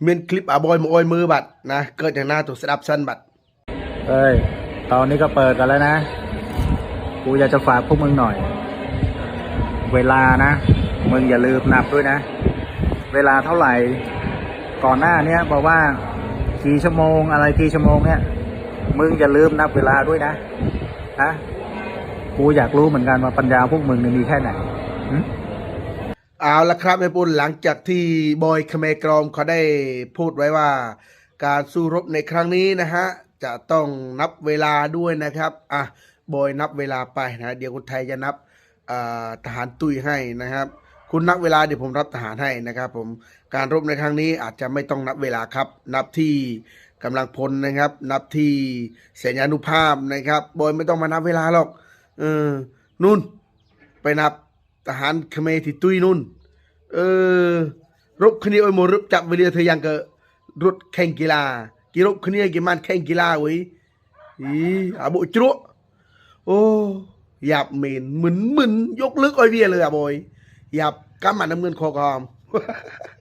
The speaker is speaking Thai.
มีคลิปบอยมาออยมือบัดนะเกิดอย่างหน้าตัวสดับซันบัดเอ้ยตอนนี้ก็เปิดกันแล้วนะกูอยากจะฝากพวกมึงหน่อยเวลานะมึงอย่าลืมนับด้วยนะเวลาเท่าไหร่ก่อนหน้าเนี้ยบอกว่ากี่ชั่วโมงอะไรกี่ชั่วโมงเนี่ยมึงอย่าลืมนับเวลาด้วยนะฮะกูอยากรู้เหมือนกันว่าปัญญาพวกมึงมีแค่ไหนเอาละครับแม่ปุ้นหลังจากที่บอยคเมกรอมเขาได้พูดไว้ว่าการสู้รบในครั้งนี้นะฮะจะต้องนับเวลาด้วยนะครับบอยนับเวลาไปนะเดี๋ยวคนไทยจะนับทหารตุ้ยให้นะครับคุณนับเวลาเดี๋ยวผมรับทหารให้นะครับผมการรบในครั้งนี้อาจจะไม่ต้องนับเวลาครับนับที่กำลังพลนะครับนับที่เสนานุภาพนะครับบอยไม่ต้องมานับเวลาหรอกนู่นไปนับทหารเขมรที่ตุ้ยนู่นรบคณีโอยโมรบจับเวลีเธอยังก็รถแข่งกีฬากีรบคณีกี่มันแข่งกีฬาเว้ยอาบุจุโอ้หยาบเหม็นมึนยกลึกอ้อยเวียเลยบอยหยาบกำมันน้ำเงินคอกอม